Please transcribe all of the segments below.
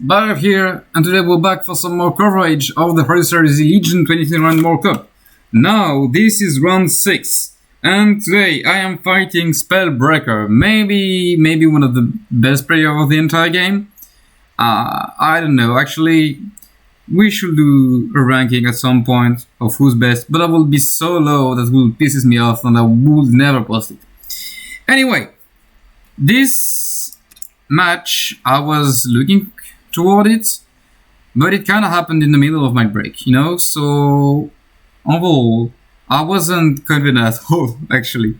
Barak here, and today we're back for some more coverage of the Hereditary Legion 2021 World Cup. Now, this is round 6, and today I am fighting Spellbreaker, maybe one of the best players of the entire game. I don't know, actually, we should do a ranking at some point of who's best, but I will be so low that will pisses me off and I will never post it. Anyway, this match, I was looking toward it, but it kind of happened in the middle of my break, you know, so overall, I wasn't confident at all, actually.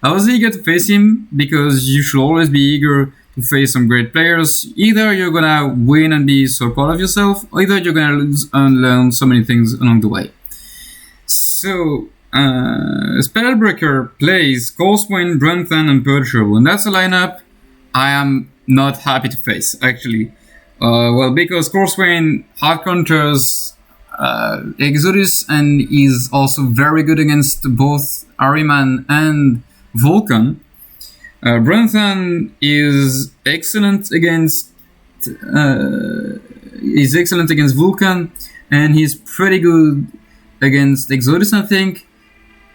I was eager to face him, because you should always be eager to face some great players. Either you're gonna win and be so proud of yourself, or either you're gonna lose and learn so many things along the way. So, Spellbreaker plays Corswain, Brunthon, and Perturbo, and that's a lineup I am not happy to face, actually. Well, because Corswain hard counters Exodus and is also very good against both Ahriman and Vulcan. Brunthon is excellent against Vulcan, and he's pretty good against Exodus, I think.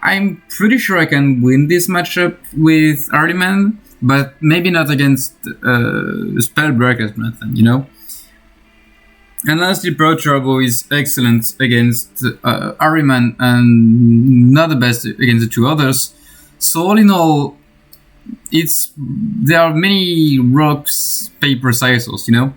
I'm pretty sure I can win this matchup with Ahriman, but maybe not against Spellbreaker's Brunthon, you know? And lastly, Perturbo is excellent against Ahriman and not the best against the two others. So all in all, there are many rocks, paper, scissors, you know?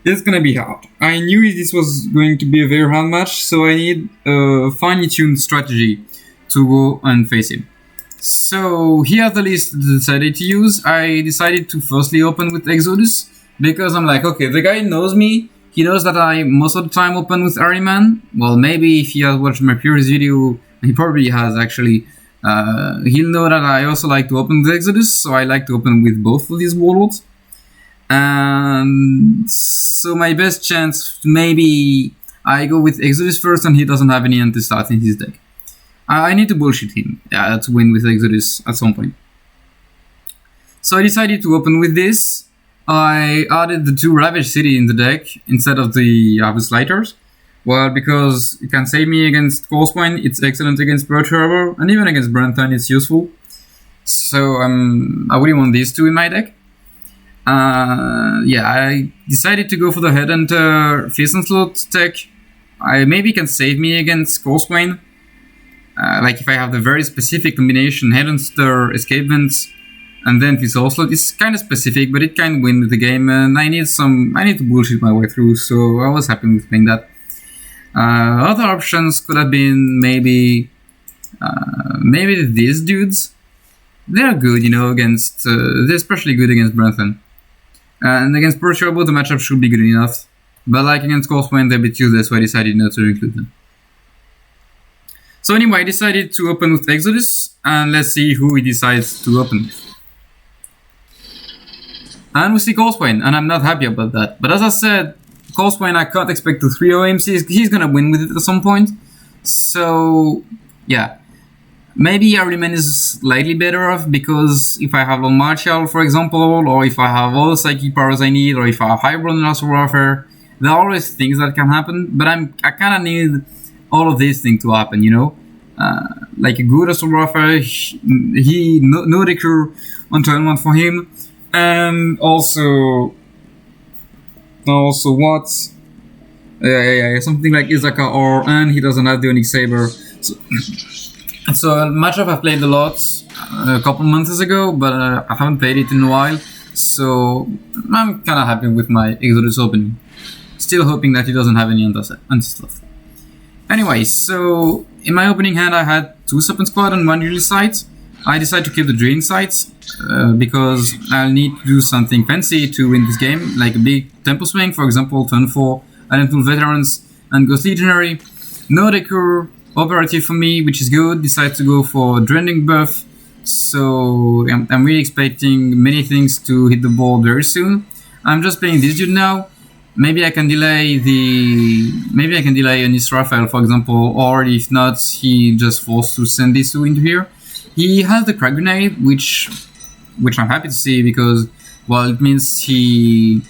It's gonna be hard. I knew this was going to be a very hard match, so I need a fine-tuned strategy to go and face him. So here's the list I decided to use. I decided to firstly open with Exodus, because I'm like, okay, the guy knows me. He knows that I most of the time open with Ahriman. Well, maybe if he has watched my previous video, he probably has actually. He'll know that I also like to open with Exodus, so I like to open with both of these warlords. And so my best chance, maybe I go with Exodus first and he doesn't have any anti-start in his deck. I need to bullshit him to win with Exodus at some point. So I decided to open with this. I added the 2 Ravage City in the deck instead of the Harvest Lighters. Well, because it can save me against Corswain, it's excellent against Perturbo, and even against Brunthon it's useful. So I really want these 2 in my deck. I decided to go for the Headhunter Fierce Onslaught deck. Maybe can save me against Corswain. Like if I have the very specific combination Headhunter, Escape Vents, and then Fierce Onslaught, it's kind of specific, but it can win the game, and I need to bullshit my way through, so I was happy with playing that. Other options could have been maybe these dudes. They're good, you know, they're especially good against Brunthon. And against Perturbo, the matchup should be good enough. But like against Corswain, they're a bit useless, so I decided not to include them. So anyway, I decided to open with Exodus, and let's see who he decides to open with. And we see Corswain, and I'm not happy about that. But as I said, Corswain, I can't expect to 3-0 him. He's gonna win with it at some point. So, yeah. Maybe Ahriman is slightly better off, because if I have Long Martial, for example, or if I have all the psychic powers I need, or if I have Hybrid and Astral Warfare, there are always things that can happen, but I kinda need all of these things to happen, you know? Like a good Astral Warfare, no Decure on turn 1 for him, and also what? Something like Izaka and he doesn't have the Onyx Saber. So a matchup I've played a lot a couple months ago, but I haven't played it in a while, so I'm kind of happy with my Exodus opening. Still hoping that he doesn't have any anti-stuff. Anyway, so in my opening hand I had 2 Serpent Squad and 1 Usually Sight. I decided to keep the Drilling Sights because I'll need to do something fancy to win this game, like a big tempo swing, for example, turn 4, Elemental Veterans and Ghost Legionary. No Decure operative for me, which is good. Decide to go for Draining buff, so I'm really expecting many things to hit the board very soon. I'm just playing this dude now. Maybe I can delay an Israfel, for example, or if not, he just forced to send this into here. He has the Crack Grenade, which I'm happy to see, because, well, it means he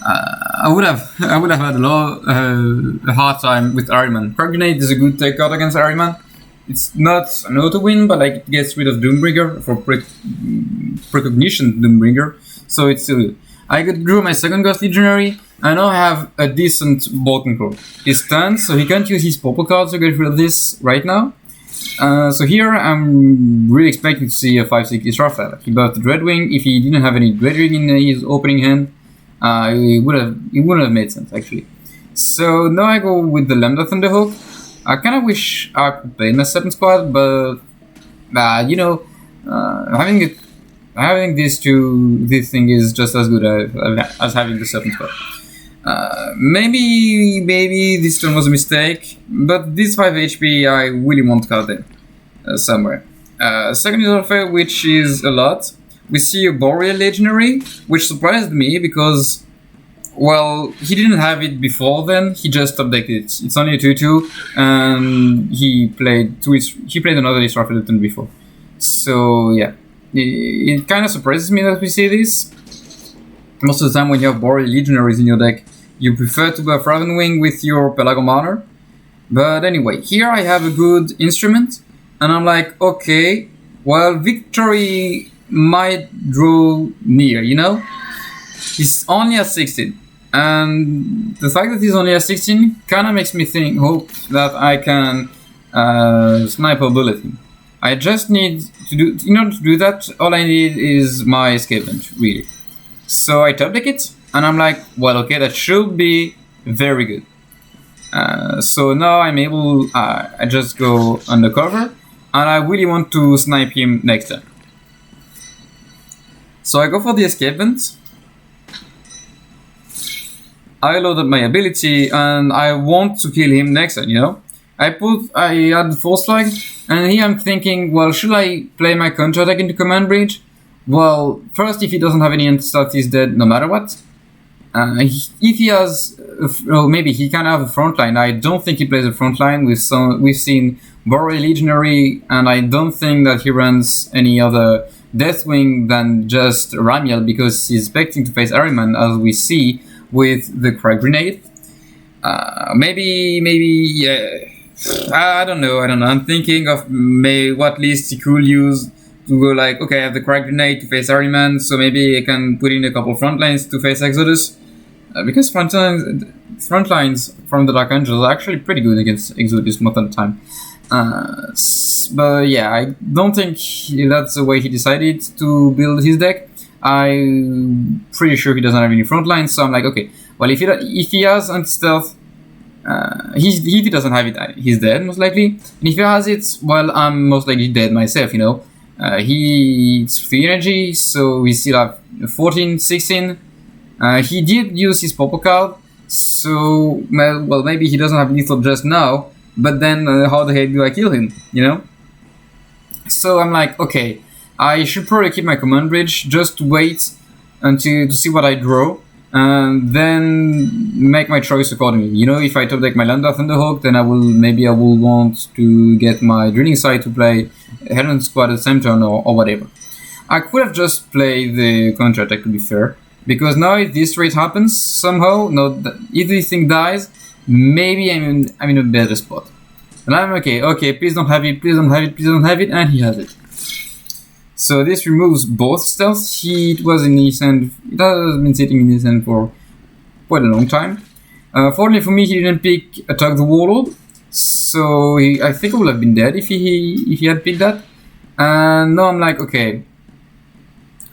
I would have had a hard time with Ahriman. Crack Grenade is a good take out against Ahriman. It's not an auto win, but like it gets rid of Doombringer for precognition Doombringer, so it's still good. I drew my second Ghost Legionary. I now have a decent ball control. He's stunned, so he can't use his purple card to get rid of this right now. So here I'm really expecting to see a 5/6 Israfel. He buffed the Dreadwing. If he didn't have any Dreadwing in his opening hand, it wouldn't have made sense actually. So now I go with the Lambda Thunderhawk. I kind of wish I could play my 7 squad, but having this thing is just as good as having the 7 squad. Maybe this turn was a mistake, but this 5 HP I really want to cut them somewhere. Second is Orphe, which is a lot. We see a Boreal Legionary, which surprised me because, well, he didn't have it before then. He just updated it. It's only a 2/2, and he played another Israfel turn before. So yeah, it kind of surprises me that we see this. Most of the time when you have Boreal Legionaries in your deck, you prefer to buff Ravenwing with your Pelagos Marner. But anyway, here I have a good instrument, and I'm like, okay, well, victory might draw near, He's only at 16. And the fact that he's only at 16 kind of makes me hope that I can snipe a bullet him. I just need to in order to do that, all I need is my escape bench, really. So I top deck it, and I'm like, well, okay, that should be very good. So now I'm able, I just go undercover, and I really want to snipe him next turn. So I go for the escape vent. I load up my ability, and I want to kill him next turn, I add the Force Flag, and here I'm thinking, well, should I play my counter attack into Command Bridge? Well, first, if he doesn't have any anti-stat, he's dead no matter what. If he has, maybe he can have a frontline. I don't think he plays a frontline. We've seen Boreal Legionary, and I don't think that he runs any other Deathwing than just Ramiel, because he's expecting to face Ahriman, as we see with the Crack Grenade. Maybe, I don't know. I'm thinking of what list he could use to go like, okay, I have the Crack Grenade to face Ahriman, so maybe I can put in a couple front lines to face Exodus. Because front lines from the Dark Angels are actually pretty good against Exodus most of the time. But yeah, I don't think that's the way he decided to build his deck. I'm pretty sure he doesn't have any front lines, so I'm like, okay, well, if he has anti-stealth, if he doesn't have it, he's dead, most likely. And if he has it, well, I'm most likely dead myself, He's 3 energy, so we still have 14, 16. He did use his purple card, so, well, maybe he doesn't have lethal just now, but then how the heck do I kill him, So I'm like, okay, I should probably keep my Command Bridge, just wait to see what I draw, and then make my choice accordingly. If I top deck my Lambda Thunderhawk, then I will want to get my Drilling Sight to play Heron Squad at the same turn or whatever. I could have just played the counter attack, to be fair, because now if this trade happens somehow, if this thing dies, maybe I'm in a better spot. And I'm okay, please don't have it, and he has it. So this removes both stealths. It has been sitting in his hand for quite a long time. Fortunately for me, he didn't pick Attack the Warlord, so I think he would have been dead if he had picked that. And now I'm like, okay,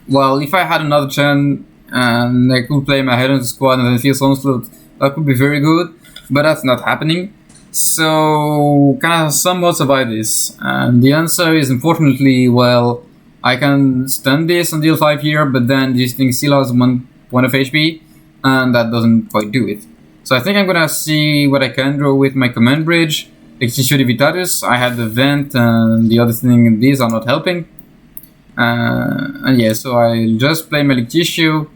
well, if I had another turn and I could play my Heron Squad and then Fierce Onslaught, that could be very good, but that's not happening. So can I somewhat survive this? And the answer is, unfortunately, well, I can stun this on deal 5 here, but then this thing still has 1 point of HP, and that doesn't quite do it. So I think I'm gonna see what I can draw with my Command Bridge. Extinction Divitatus, I had the Vent, and the other thing, these are not helping. And yeah, so I'll just play Malik Tissue.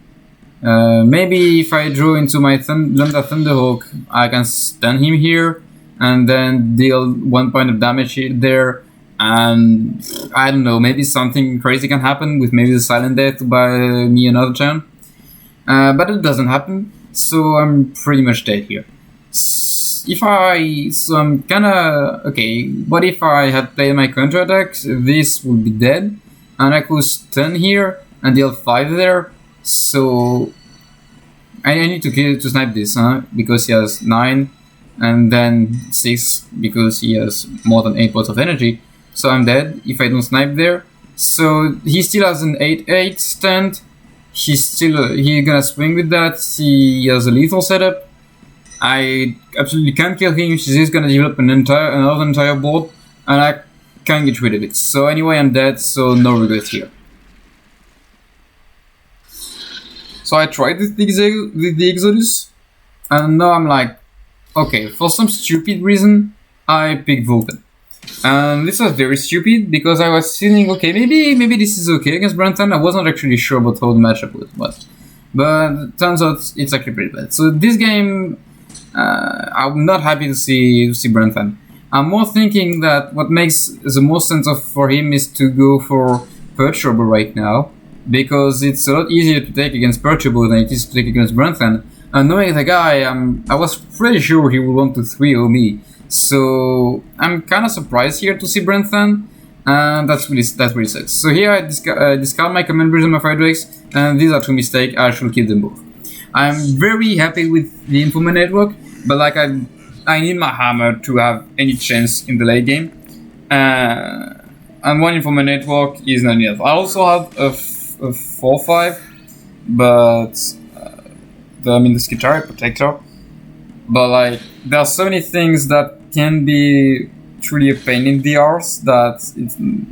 Maybe if I draw into my Lambda Thunderhawk, I can stun him here, and then deal 1 point of damage there. And I don't know, maybe something crazy can happen with maybe the Silent Death to buy me another turn. but it doesn't happen, so I'm pretty much dead here. So I'm kinda okay. What if I had played my counter attacks? This would be dead, and I could stun here and deal 5 there. So I need to snipe this, because he has 9, and then 6 because he has more than 8 pots of energy. So I'm dead if I don't snipe there. So he still has an 8/8 stand. He's gonna swing with that. He has a lethal setup. I absolutely can't kill him. She's gonna develop another entire board, and I can't get rid of it. So anyway, I'm dead. So no regrets here. So I tried with the Exodus, and now I'm like, okay, for some stupid reason, I picked Vulcan. And this was very stupid because I was feeling, okay, maybe this is okay against Branton. I wasn't actually sure about how the matchup was. But it turns out it's actually pretty bad. So this game, I'm not happy to see Branton. I'm more thinking that what makes the most sense for him is to go for Perturbo right now, because it's a lot easier to take against Perturbo than it is to take against Branton. And knowing the guy, I was pretty sure he would want to 3-0 me. So I'm kind of surprised here to see Branton, and that really sucks. So here I discard my Command Bridge and my Fire Drakes, and these are 2 mistakes. I should keep them both. I'm very happy with the Informer network, but like I need my hammer to have any chance in the late game. And one Informer network is not enough. I also have a 4/5, but the Skitarii Protector. But like, there are so many things that can be truly a pain in the arse that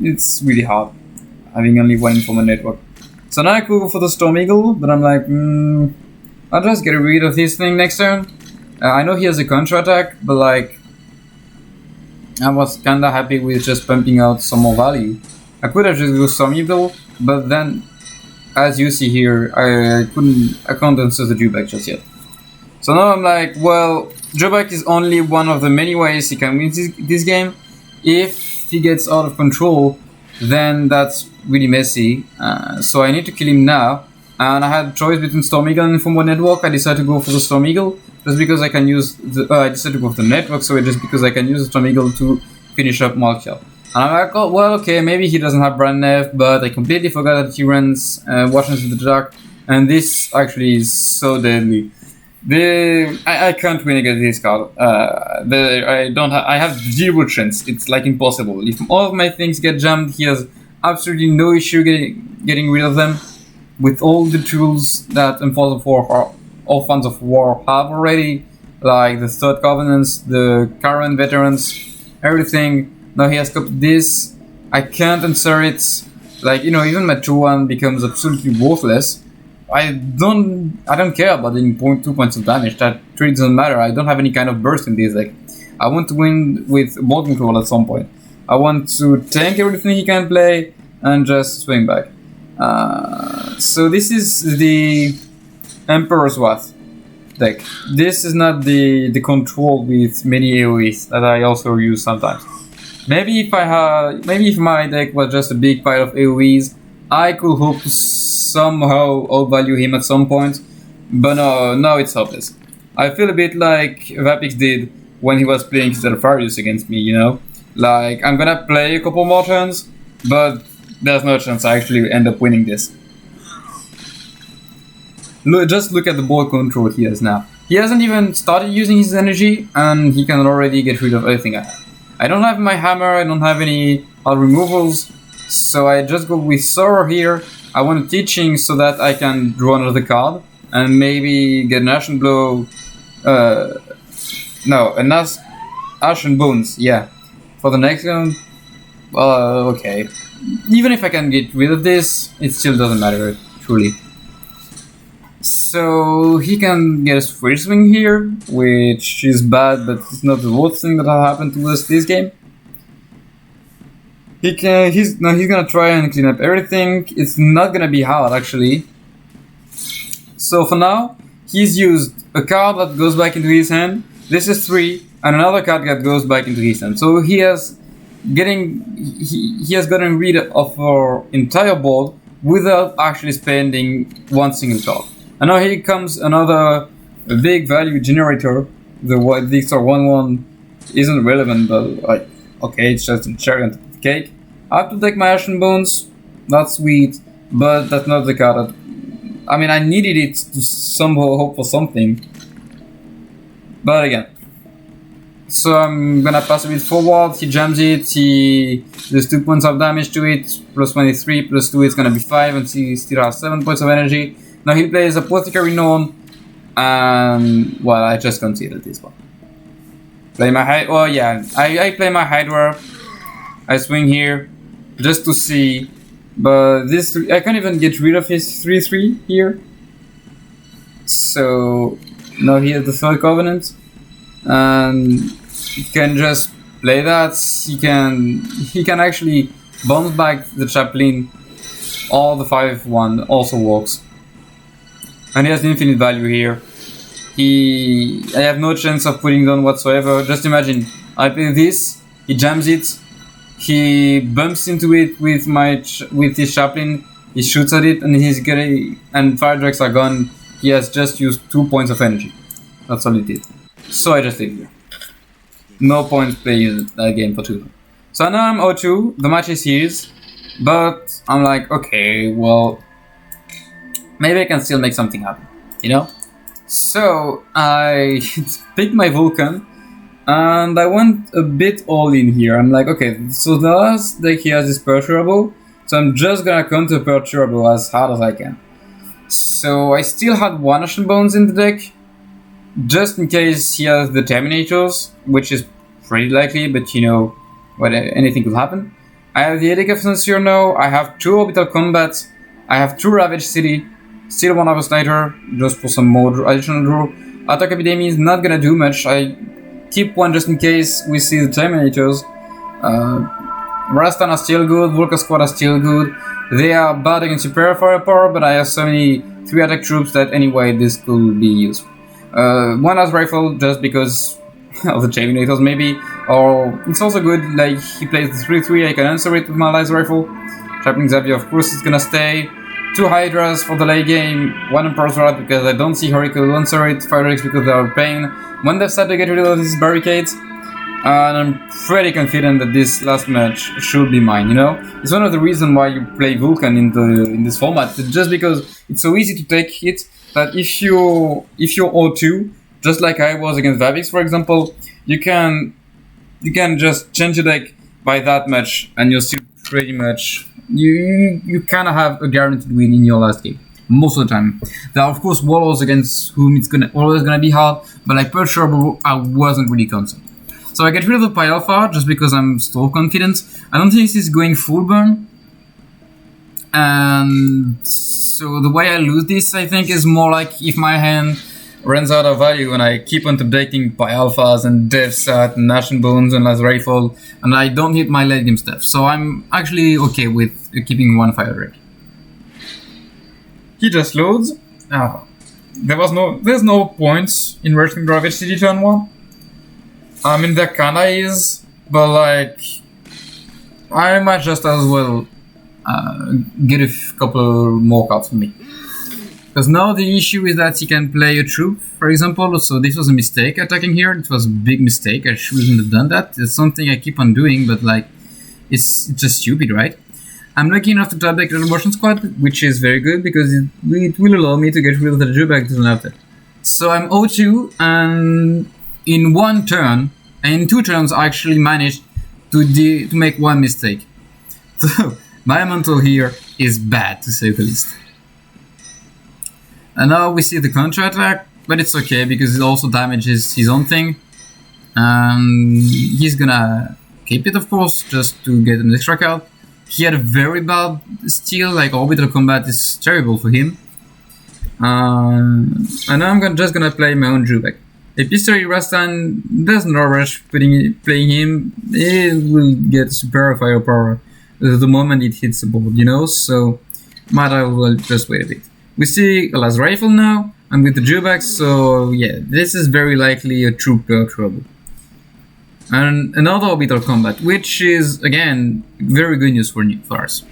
it's really hard having only one Informer network. So now I could go for the Storm Eagle, but I'm like, I'll just get rid of this thing next turn. I know he has a counter attack, but like, I was kinda happy with just pumping out some more value. I could have just go Storm Eagle, but then, as you see here, I can't answer the Dewback just yet. So now I'm like, well, Drawback is only one of the many ways he can win this game. If he gets out of control, then that's really messy. So I need to kill him now. And I had a choice between Storm Eagle and Informer Network. I decided to go for the Storm Eagle just because I can use I decided to go for the network, so just because I can use the Storm Eagle to finish up Malkia. And I'm like, oh, well, okay, maybe he doesn't have Brand Nev, but I completely forgot that he runs Watchers in the Dark, and this actually is so deadly. I can't win against this card. I have 0 chance. It's like impossible. If all of my things get jammed, he has absolutely no issue getting rid of them with all the tools that all fans of war have already, like the Third Covenants, the current veterans, everything. Now he has copied this. I can't answer it. Like, even my 2-1 becomes absolutely worthless. I don't care about getting 2 points of damage. That really doesn't matter. I don't have any kind of burst in this deck. I want to win with ball control at some point. I want to tank everything he can play and just swing back. So this is the Emperor's Wrath deck. This is not the control with many AoEs that I also use sometimes. Maybe if my deck was just a big pile of AoEs, I could hope to somehow outvalue him at some point, but no, it's hopeless. I feel a bit like Vapix did when he was playing Stealtharius against me, Like, I'm gonna play a couple more turns, but there's no chance I actually end up winning this. Just look at the board control he has now. He hasn't even started using his energy, and he can already get rid of everything I have. I don't have my hammer, I don't have any other removals, so I just go with Sorrow here. I want a Teaching so that I can draw another card, and maybe get an Ashen Blow. An Ashen Bones, yeah. For the next one, well, okay. Even if I can get rid of this, it still doesn't matter, truly. So he can get a Free Swing here, which is bad, but it's not the worst thing that happened to us this game. He's gonna try and clean up everything. It's not gonna be hard, actually. So for now, he's used a card that goes back into his hand. This is 3, and another card that goes back into his hand. So he has gotten rid of our entire board without actually spending one single card. And now here comes another big value generator. The Victor 1-1 isn't relevant, but like, okay, it's just a cherry on top of the cake. I have to take my Ashen Bones. That's sweet, but that's not the card that, I mean, I needed it to somehow hope for something. But again. So I'm gonna pass a bit forward, he jams it, he does 2 points of damage to it, plus 23, plus 2 is gonna be 5, and he still has 7 points of energy. Now he plays Apothecary Norn, and, well, I just conceded this one. Play my oh yeah, I play my Hydra, I swing here, just to see, but this, I can't even get rid of his 3-3 here. So, now he has the Third Covenant, and he can just play that. He can actually bounce back the Chaplain, or the 5-1 also works. And he has infinite value here. I have no chance of putting down whatsoever. Just imagine, I play this, he jams it, he bumps into it with his Chaplain, he shoots at it, and and Fire Drakes are gone. He has just used 2 points of energy. That's all he did. So I just leave here. No point playing that game for 2. So now I'm 0-2, the match is his, but I'm like, okay, well, maybe I can still make something happen, you know? So I picked my Vulcan, and I went a bit all in here. I'm like, okay, so the last deck he has is Perturbable, so I'm just gonna counter Perturbable as hard as I can. So I still had 1 Ashen Bones in the deck, just in case he has the Terminators, which is pretty likely, but you know, anything could happen. I have the Edict of Censure now, I have 2 Orbital Combats, I have 2 Ravage City, still 1 Avastator, just for some more additional draw. Attack Epidemic is not gonna do much, I keep 1 just in case we see the Terminators. Rastan are still good, Volca Squad are still good. They are bad against Superior Firepower, but I have so many 3 attack troops that anyway this could be useful. 1 has Rifle just because of the Terminators maybe, or it's also good, like he plays the 3-3, I can answer it with my Lies Rifle. Chaplain Xavier of course is gonna stay. 2 Hydras for the late game, 1 Emperor's Wrath because I don't see how he could answer it, 5 Drakes because they are pain. When they've started to get rid of these barricades, and I'm pretty confident that this last match should be mine, you know? It's one of the reasons why you play Vulcan in this format, just because it's so easy to take it that if you're 0-2, just like I was against Vavix for example, you can just change your deck by that much and you're still pretty much, you kind of have a guaranteed win in your last game. Most of the time. There are of course warlords against whom it's always gonna be hard, but like Perturbable, I wasn't really concerned. So I get rid of the Pi Alpha just because I'm so confident. I don't think this is going full burn. And so the way I lose this, I think, is more like if my hand runs out of value and I keep on updating Pi Alphas and Deathsat and Ashen Bones and Last Rifle, and I don't hit my late game stuff. So I'm actually okay with keeping 1 Fire Drake. He just loads. There's no points in rushing Ravage City turn 1. I mean, there kinda is, but like, I might just as well get a couple more cards for me. Because now the issue is that he can play a troop, for example, so this was a mistake attacking here, it was a big mistake, I shouldn't have done that. It's something I keep on doing, but like, it's just stupid, right? I'm lucky enough to top deck the Abortion Squad, which is very good, because it will allow me to get rid of the Jubak to after. So I'm 0-2, and in 1 turn, and in 2 turns I actually managed to make 1 mistake. So my mental here is bad, to say the least. And now we see the counter attack, but it's okay because it also damages his own thing. And he's gonna keep it, of course, just to get an extra card. He had a very bad steal, like Orbital Combat is terrible for him. And now I'm just gonna play my own Jubek. Epistory Rastan, there's no rush playing him. He will get Superior Firepower the moment it hits the board, you know, so might as well just wait a bit. We see a Last Rifle now, and with the Jubak, so yeah, this is very likely a true trouble. And another Orbital Combat, which is, again, very good news for us.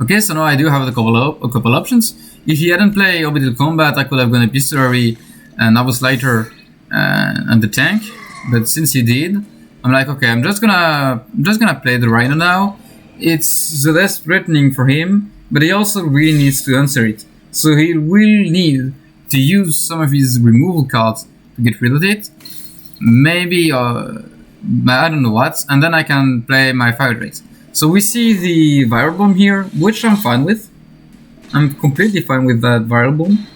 Okay, so now I do have a couple options. If he hadn't played Orbital Combat, I could have gone Epistolary and Naval Slider and the tank. But since he did, I'm like, okay, I'm just gonna play the Rhino now. It's the less threatening for him, but he also really needs to answer it. So he will need to use some of his removal cards to get rid of it. Maybe, I don't know what, and then I can play my Fire Drakes. So we see the Viral Bomb here, which I'm fine with. I'm completely fine with that Viral Bomb.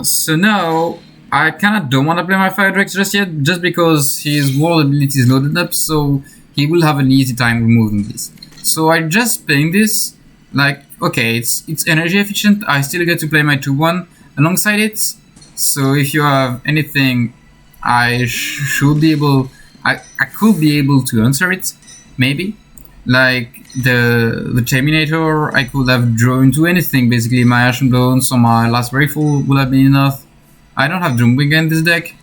So now, I kinda don't wanna play my Fire Drakes just yet, just because his wall ability is loaded up, so he will have an easy time removing this. So I'm just playing this, like, okay, it's energy efficient, I still get to play my 2-1 alongside it. So if you have anything, I should be able, I could be able to answer it, maybe. Like the Terminator, I could have drawn into anything, basically my Ashen Bones or my Last Rifle would have been enough. I don't have Doombringer in this deck.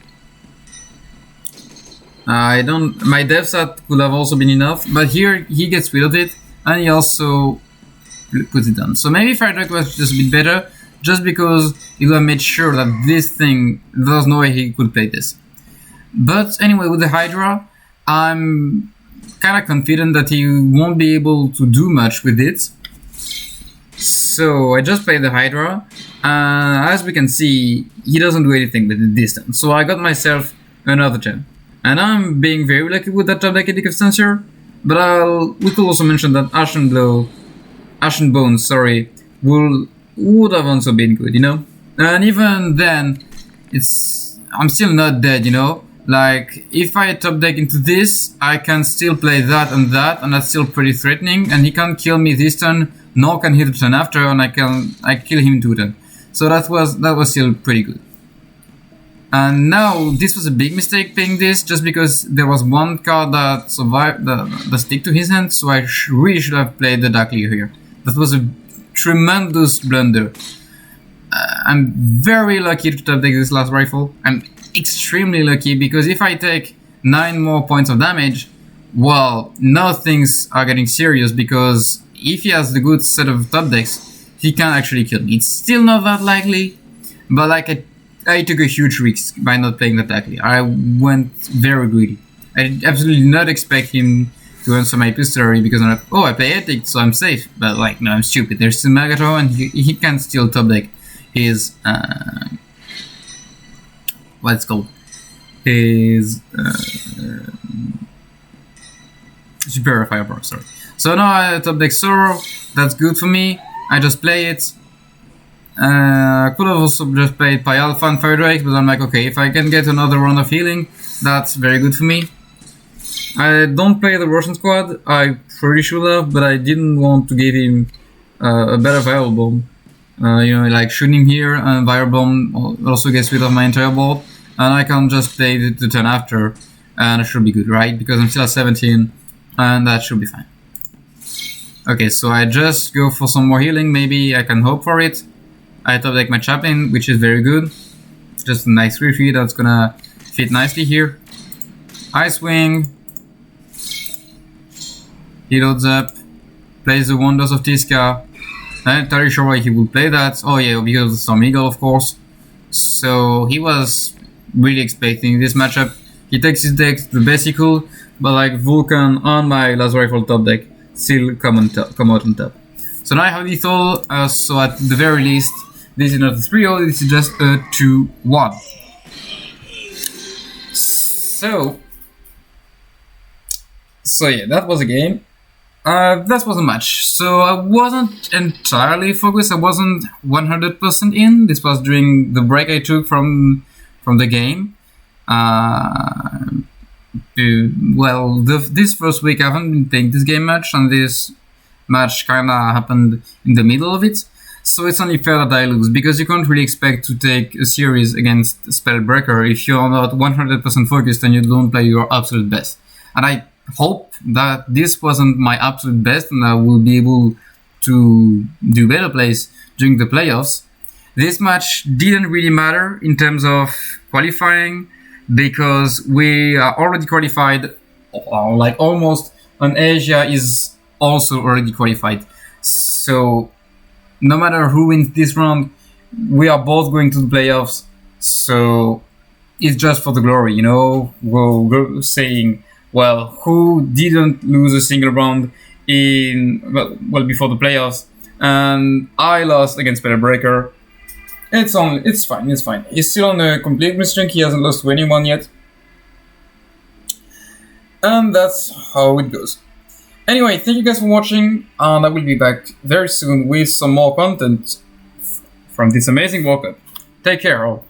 My Death Sat could have also been enough, but here he gets rid of it, and he also puts it down. So maybe Fire Drake was just a bit better, just because he would have made sure that this thing, there's no way he could play this. But anyway, with the Hydra, I'm kind of confident that he won't be able to do much with it. So I just played the Hydra, and as we can see, he doesn't do anything with the distance. So I got myself another gem. And I'm being very lucky with that top deck Edict of Censure, but we could also mention that Ashen Bones, sorry, would have also been good, you know? And even then, I'm still not dead, you know? Like, if I top deck into this, I can still play that, and that's still pretty threatening, and he can't kill me this turn, nor can he the turn after, and I kill him 2 turn. So that was still pretty good. And now, this was a big mistake playing this, just because there was one card that survived, that stick to his hand, so I really should have played the Dark Leader here. That was a tremendous blunder. I'm very lucky to top deck this Last Rifle. I'm extremely lucky, because if I take 9 more points of damage, well, now things are getting serious, because if he has the good set of top decks, he can actually kill me. It's still not that likely, but like I took a huge risk by not playing the Dark Leader. I went very greedy. I did absolutely not expect him to answer my Epistolary, because I'm like, oh, I play Edict, so I'm safe. But like, no, I'm stupid. There's still Megatron, and he can still top deck his what's called his Superior Fireball. Sorry. So now I top deck Sorrow. That's good for me. I just play it. I could have also just played Pi Alpha and Fire Drake, but I'm like, okay, if I can get another round of healing, that's very good for me. I don't play the Russian squad. I pretty should have, but I didn't want to give him a better Viral Bomb. You know, like shooting here, and Viral Bomb also gets rid of my entire board, and I can just play the turn after, and it should be good, right? Because I'm still at 17, and that should be fine. Okay, so I just go for some more healing. Maybe I can hope for it. I top deck my Chaplain, which is very good. It's just a nice 3-3 that's gonna fit nicely here. Ice Wing. He loads up, plays the Wonders of Tiska. I'm not entirely sure why he would play that. Oh yeah, because of the Storm Eagle, of course. So he was really expecting this matchup. He takes his deck the best he could, but like Vulcan on my Last Rifle top deck still come out on top. So now I have lethal, so at the very least, this is not a 3-0, this is just a 2-1. So yeah, that was a game. That wasn't much. So I wasn't entirely focused, I wasn't 100% in. This was during the break I took from the game. This first week I haven't been playing this game much, and this match kinda happened in the middle of it. So it's only fair that I lose, because you can't really expect to take a series against Spellbreaker if you're not 100% focused and you don't play your absolute best. And I hope that this wasn't my absolute best and I will be able to do better plays during the playoffs. This match didn't really matter in terms of qualifying, because we are already qualified, like almost, and Asia is also already qualified. So no matter who wins this round, we are both going to the playoffs. So it's just for the glory, you know. We're saying, well, who didn't lose a single round in well before the playoffs? And I lost against Peter Breaker. It's fine. He's still on a complete win streak. He hasn't lost to anyone yet, and that's how it goes. Anyway, thank you guys for watching, and I will be back very soon with some more content from this amazing World Cup. Take care, all.